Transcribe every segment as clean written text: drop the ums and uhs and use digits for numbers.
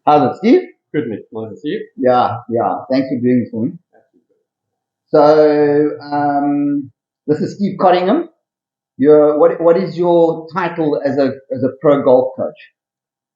How's it, Steve? Good, Nick. Nice to see you. Yeah, yeah. Thanks for doing this for me. So, this is Steve Cottingham. What is your title as a pro golf coach?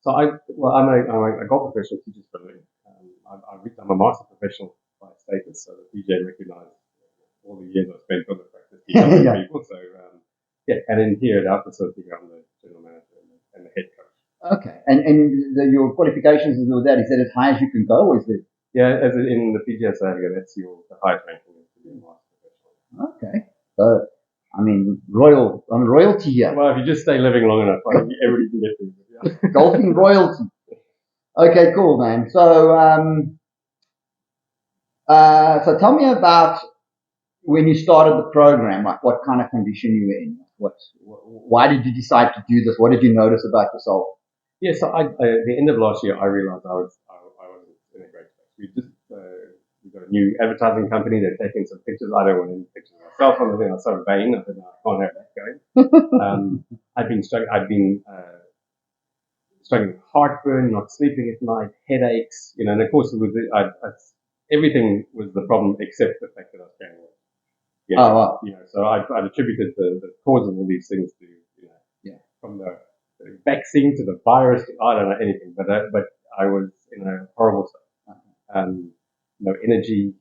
So I'm a golf professional teacher for a living. I'm a master professional by status, so the PGA recognized all the years I've spent on the practice teaching Yeah. people. So and in here at our facility, I'm the general manager and the head coach. Okay. And your qualifications is with that. Is that as high as you can go, or is it? Yeah, as in the PGA South Africa, that's the highest ranking to be a master professional. Okay. So, I mean, I'm royalty here. Well, if you just stay living long enough, I think everybody can get through it. Yeah. Golfing royalty. Okay, cool, man. So tell me about when you started the program. Like, what kind of condition you were in? Why did you decide to do this? What did you notice about yourself? Yeah, so at the end of last year, I realized I was in a great place. We got a new advertising company. They're taking some pictures. I don't want any pictures of myself. I think I'm so vain. I said, no, I can't have that going. I've been struggling with heartburn, not sleeping at night, headaches. And of course, everything was the problem except the fact that I was carrying weight. Oh, wow. So I'd attributed the cause of all these things to from the vaccine to the virus. I don't know anything, but I was in a horrible state. No energy.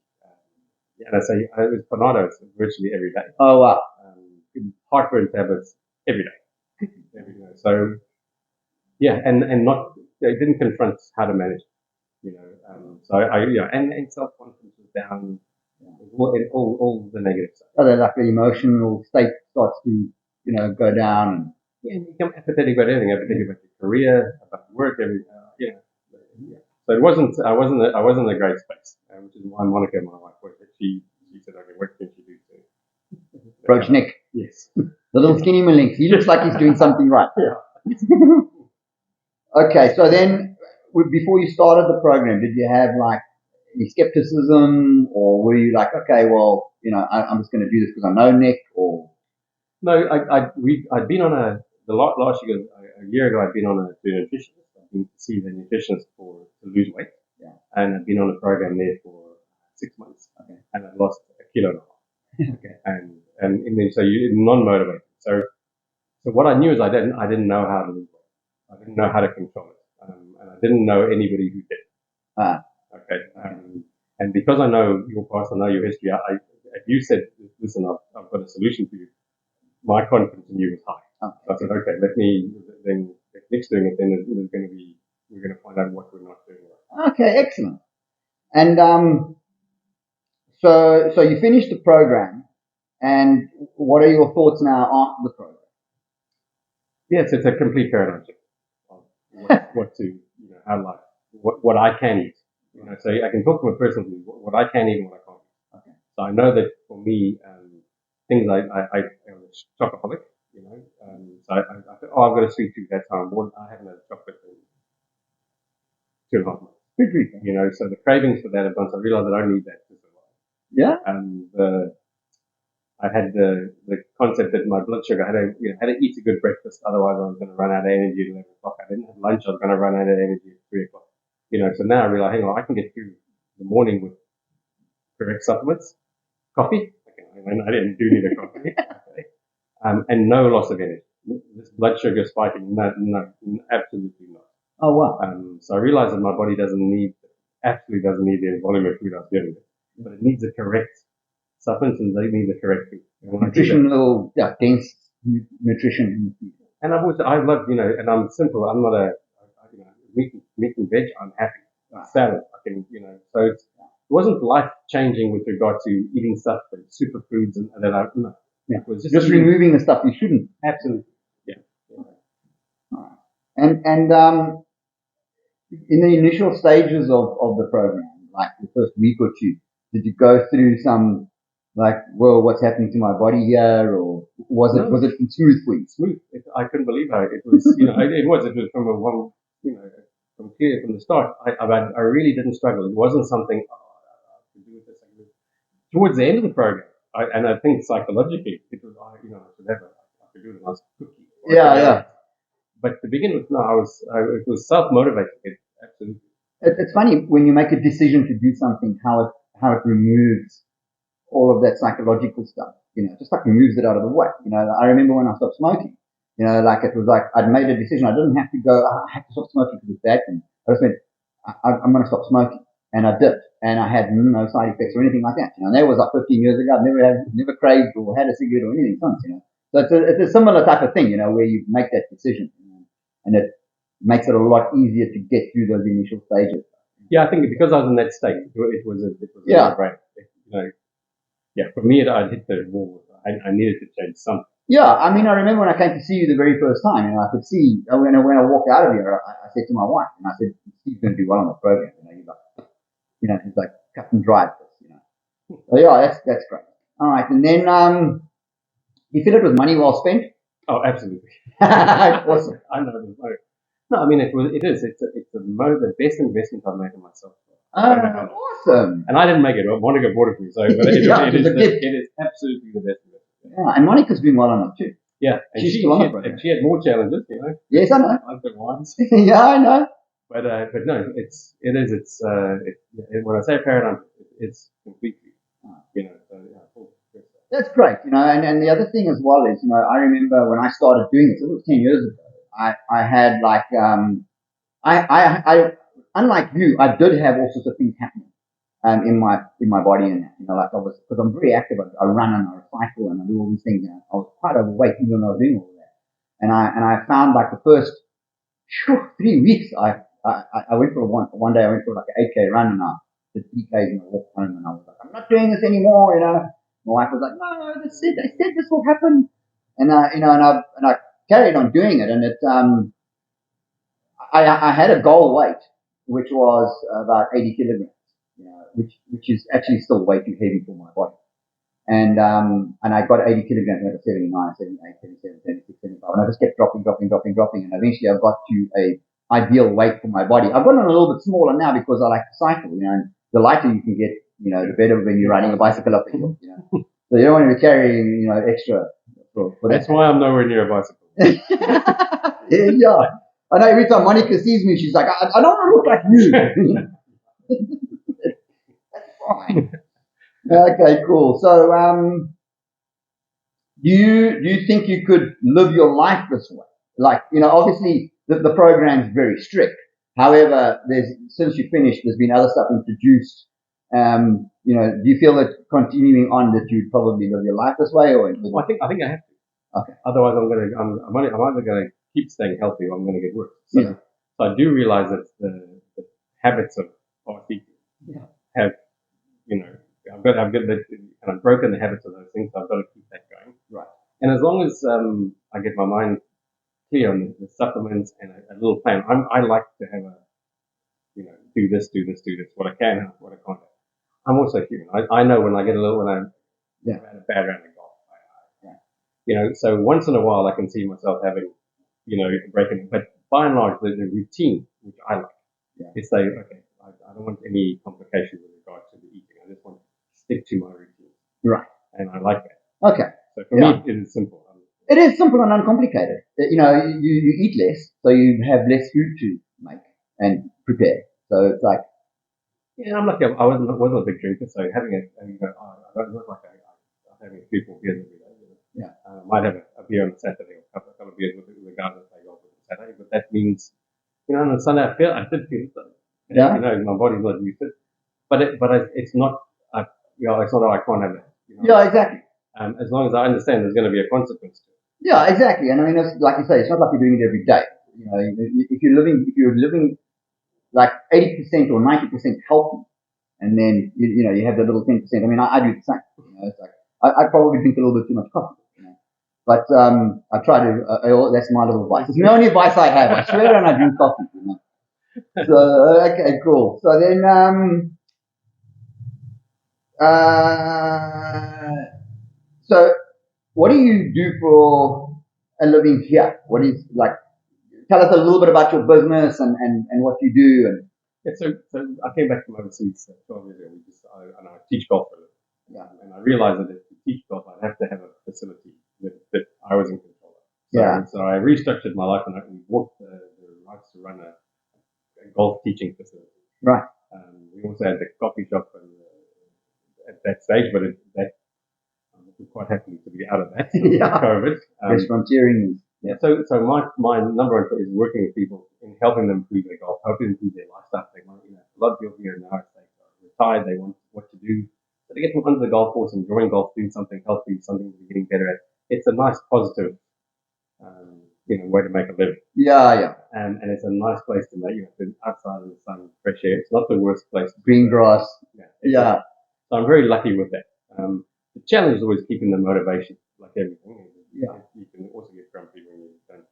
And I say it was Panados virtually every day. Oh, wow. Heartburn tablets every day. So and not they didn't confront how to manage it. So and self confidence was down. All the negative stuff. Oh, like the emotional state starts to go down. Yeah, and you become apathetic about everything. Apathetic about your career, about work, So it wasn't. I wasn't in a great space, which is why Monica, my wife, she said, "Okay, what can she do to approach Nick?" Yes, the little skinny malinks. He looks like he's doing something right. Yeah. Okay, so then before you started the program, did you have like any skepticism, or were you like, okay, well, I'm just going to do this because I know Nick, or? No, I'd been on last year, a year ago, I'd been on a nutritionist. I'd been to see the nutritionist to lose weight. Yeah. And I'd been on a program there for 6 months. Okay. And I'd lost 1.5 kilos. Okay. So you're non-motivated. So what I knew is I didn't know how to lose weight. I didn't know how to control it. And I didn't know anybody who did. Okay. And because I know your past, I know your history, if you said, listen, I've got a solution for you, my confidence in you was high. Okay. So I said, okay, then if Nick's doing it, then we're going to find out what we're not doing right. Okay, excellent. And so you finished the program, and what are your thoughts now after the program? Yes, it's a complete paradigm shift of what to, how life, what I can eat. So I can talk from a personal view, what I can eat and what I can't eat. Okay. So I know that for me, things I'm a chocoholic, so I thought, I've got a sweet tooth that time. I haven't had chocolate in 2.5 months. Good grief. So the cravings for that have gone, so I realized that I need that to survive. Yeah. And I had the concept that my blood sugar had to eat a good breakfast, otherwise I was going to run out of energy at 11 o'clock. I didn't have lunch, I was going to run out of energy at 3 o'clock. So now I realize, hang on, I can get through the morning with correct supplements, coffee. Okay, I didn't do need a coffee. Okay. And no loss of energy. This blood sugar spiking, no, absolutely not. Oh, wow. So I realized that my body absolutely doesn't need the volume of food I was giving it, but it needs the correct supplements and they need the correct food. Nutritional, dense nutrition. And I love, and I'm simple. I'm not meat and veg. I'm happy. Salad. I can, so it wasn't life changing with regard to eating stuff and superfoods and that. No. Yeah. It was just removing the stuff you shouldn't. Absolutely. Yeah. All right. And in the initial stages of the program, like the first week or two, did you go through some what's happening to my body here, or was it smooth for you? Smooth. I couldn't believe how it was. It was from clear from the start. I really didn't struggle. It wasn't something I could do with this. Towards the end of the program, I think psychologically it was I could do a nice cookie. Yeah. But to begin with, no, it was self motivated. Absolutely. It's funny when you make a decision to do something, how it removes all of that psychological stuff. Just like removes it out of the way. I remember when I stopped smoking. Like it was like I'd made a decision. I didn't have to go. Oh, I have to stop smoking because it's bad for me. I just went. I'm going to stop smoking, and I did, and I had no side effects or anything like that. And that was like 15 years ago. I've never craved or had a cigarette or anything since. So it's a similar type of thing. Where you make that decision, and it makes it a lot easier to get through those initial stages. Yeah, I think because I was in that state, it was a Yeah. no-brainer. Yeah, for me, I'd hit the wall. I needed to change something. Yeah, I mean, I remember when I came to see you the very first time, I could see when I walked out of here, I said to my wife, and I said, Steve's going to do well on the program. He's like cut and dried this. So yeah, that's great. All right, and then you feel it was money well spent? Oh, absolutely. Awesome. I know. No, I mean it is. It's the best investment I've made in myself. Awesome. And I didn't make it. Monica bought it for me, so but it is absolutely the best investment. Yeah, and Monica's doing well on it too. Yeah, and she had more challenges, Yes, I know. Like the ones. Yeah, I know. But no, when I say paradigm, it's completely, So, yeah, that's great, and the other thing as well is, I remember when I started doing this, it was 10 years ago, I had like, I unlike you, I did have all sorts of things happening, in my body and that, like because I'm very active, I run and I cycle and I do all these things, I was quite overweight even though I was doing all of that. And I found like the first 3 weeks, I went for one day, I went for like an 8K run and I did 3Ks and I walked home and I was like, I'm not doing this anymore, My wife was like, no, they said this will happen. And I carried on doing it, and I had a goal weight, which was about 80 kilograms, which is actually still way too heavy for my body. And I got 80 kilograms, I got 79, 78, 77, 76, 75, and I just kept dropping, and eventually I got to a ideal weight for my body. I've gotten a little bit smaller now because I like to cycle, and the lighter you can get, the better when you're riding a bicycle up the hill, So you don't want to be carrying, extra. For that's why I'm nowhere near a bicycle. Yeah. And every time Monica sees me, she's like, I don't want to look like you. That's fine. Okay, cool. So, do you think you could live your life this way? Like, obviously the program's very strict. However, since you finished, there's been other stuff introduced. Do you feel that continuing on that you'd probably live your life this way, or? Well, I think I have to. Okay. Otherwise, I'm either going to keep staying healthy or I'm going to get worse. So I do realize that the habits of party have, I've broken the habits of those things. So I've got to keep that going. Right. And as long as I get my mind clear on the supplements and a little plan, I like to have do this, what I can and what I can't. I'm also human. I know when I get when I've had a bad round of golf. So once in a while I can see myself having, breaking. But by and large, the routine, which I like, is say, okay, I don't want any complications with regard to the eating. I just want to stick to my routine. Right. And I like that. Okay. So for me, it is simple. It is simple and uncomplicated. You eat less, so you have less food to make and prepare. So it's like. Yeah, I'm lucky. I wasn't a big drinker, so having I don't look like I'm having a few more beers every day. Yeah. I might have a beer on a Saturday or a couple of beers with the guys that play golf on Saturday, but that means, on Sunday I did feel it. Yeah. My body's not used to it, but it's not. It's not that I can't have that. Yeah, exactly. As long as I understand there's going to be a consequence to it. Yeah, exactly. And I mean, like you say, it's not like you're doing it every day. If you're living like 80% or 90% healthy, and then you have the little 10%. I mean, I do the same. It's like I probably drink a little bit too much coffee. But I try to. That's my little advice. It's the only advice I have. I swear, and I drink coffee. So okay, cool. So then, so what do you do for a living here? What is like? Tell us a little bit about your business and what you do. And so I came back from overseas 12 years ago. I teach golf for a living. Yeah. And I realized that to teach golf, I'd have to have a facility that I was in control of. So I restructured my life and I bought the rights to run a golf teaching facility. Right. We also had the coffee shop at that stage, but I'm quite happy to be out of that Yeah. COVID. Restauranteering. Yeah. So my number one is working with people and helping them improve their golf, helping them improve their lifestyle. They want, a lot of people here in the United States are retired. They want what to do. So they get them onto the golf course, enjoying golf, doing something healthy, something they're getting better at. It's a nice, positive, way to make a living. Yeah. And it's a nice place to make, outside in the sun, fresh air. It's not the worst place. Green grass. Yeah. So I'm very lucky with that. The challenge is always keeping the motivation, like everything. Yeah. You can also get grumpy when you don't.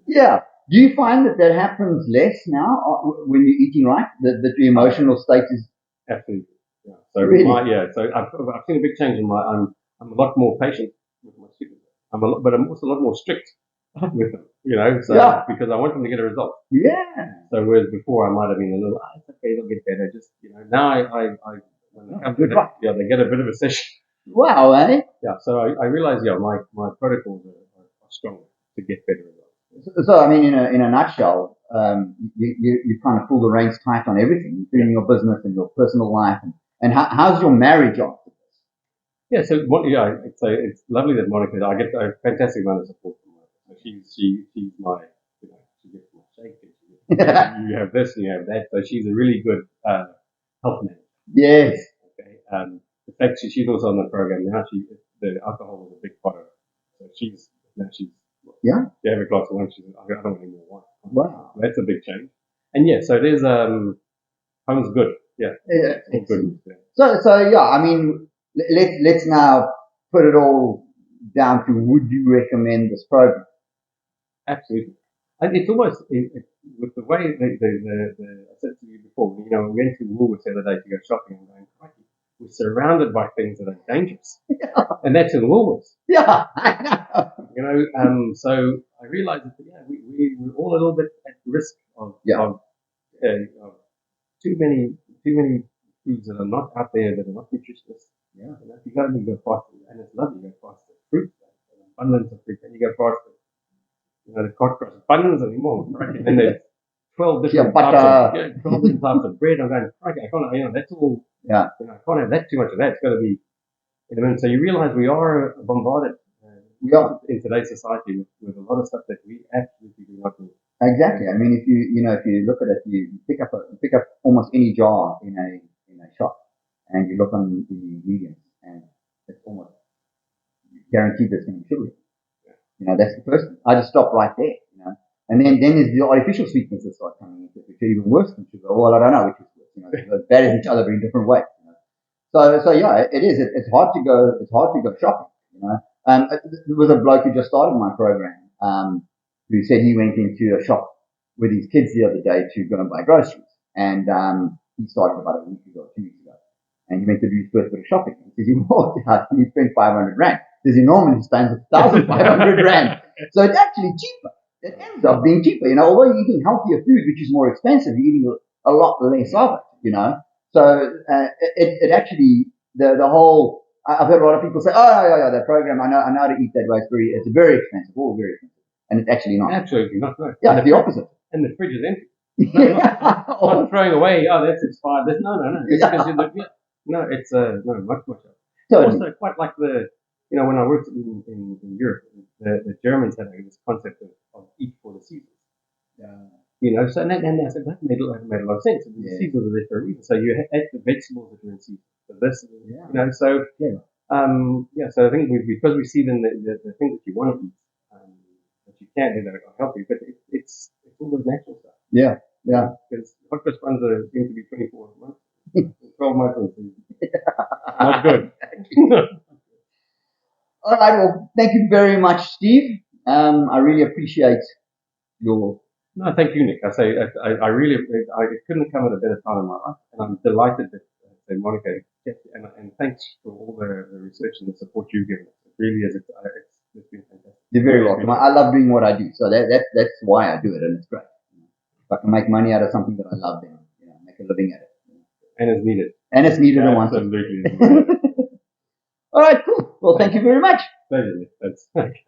Yeah. Do you find that happens less now when you're eating right? That the emotional state is Absolutely. Yeah. So really? So I've seen a big change in I'm a lot more patient with my students. But I'm also a lot more strict with them. Because I want them to get a result. Yeah. So whereas before I might have been a little, it's okay, they'll get better. Just now I when they come to it, they get a bit of a session. Wow, eh? Yeah. So I realize, my protocols are strong to get better results. So I mean, in a nutshell, you kind of pull the reins tight on everything, including your business and your personal life. And how's your marriage after this? Yeah, so it's lovely that Monica. I get a fantastic amount of support from her. So she's my, she gets my shake, and you have this and you have that. So she's a really good health manager. Yes. Okay. In fact, she's also on the program now. The alcohol is a big part of it. So she's yeah. She have a glass of wine. I don't want any more wine. Wow. That's a big change. And yeah, so there's home's good. Yeah. Good. Yeah. So yeah, I mean, let's now put it all down to: would you recommend this program? Absolutely. And it's almost with the way I said to you before. We went to Woolworths the other day to go shopping and going, crikey, we're surrounded by things that are dangerous, and that's in Woolworths. Yeah. So I realized that we're all a little bit at risk of too many foods that are not out there, that are not nutritious. Yeah. You got to go faster, and it's lovely to go faster. Fruit, an abundance of fruit, and you go faster. The hot cross buns anymore, right? And then there's 12 different types of bread. I'm going, I can't, that's all. Yeah. I can't have that too much of that. It's got to be in a minute. So you realize we are bombarded. In today's society with a lot of stuff that we absolutely do not need. Exactly. I mean, if you look at it, you pick up almost any jar in a shop, and you look on the ingredients, and it's almost guaranteed there's going to be sugar. That's the first thing. I just stop right there. And then there's the artificial sweeteners that start coming into it, which are even worse than sugar. Well, I don't know which is worse. They're bad as each other, but in different ways. So yeah, it is. It's hard to go. It's hard to go shopping. There was a bloke who just started my program, who said he went into a shop with his kids the other day to go and buy groceries, and he started about a week ago, 2 weeks ago, and he went to do his first bit of shopping. He says he walked out and he spent 500 rand. Says he normally spends 1,500 rand, so it's actually cheaper. It ends up being cheaper. Although you're eating healthier food, which is more expensive, you're eating a lot less of it. So it actually the whole. I've heard a lot of people say, "Oh, yeah, that program. I know how to eat that way. It's very expensive, all very expensive," and it's actually not. Absolutely not. No. Yeah, it's the opposite. And the fridge is empty. Not throwing away. Oh, that's expired. No. No, it's much. Totally. Also, quite like when I worked in Europe, the Germans had this concept of eat for the seasons. So and I said that made a lot of sense. The seasons are there for a reason. So you eat the vegetables that are in season. So this, So I think because we see then the things that you want to eat, that you can do that are healthy, but it's all those natural stuff. Yeah. Because hot cross buns are seem to be 24 months, 12 months. Not good. All right. Well, thank you very much, Steve. I really appreciate your. No, thank you, Nick. I really, it couldn't come at a better time in my life, and I'm delighted that Monica, and thanks for all the research and the support you've given us. It really is. It's been fantastic. You're very welcome. I love doing what I do, so that's why I do it, and it's great. If I can make money out of something that I love, then make a living at it. And it's needed. And it's needed. Absolutely. All right, cool. Well, thank you very much. Pleasure. That's okay.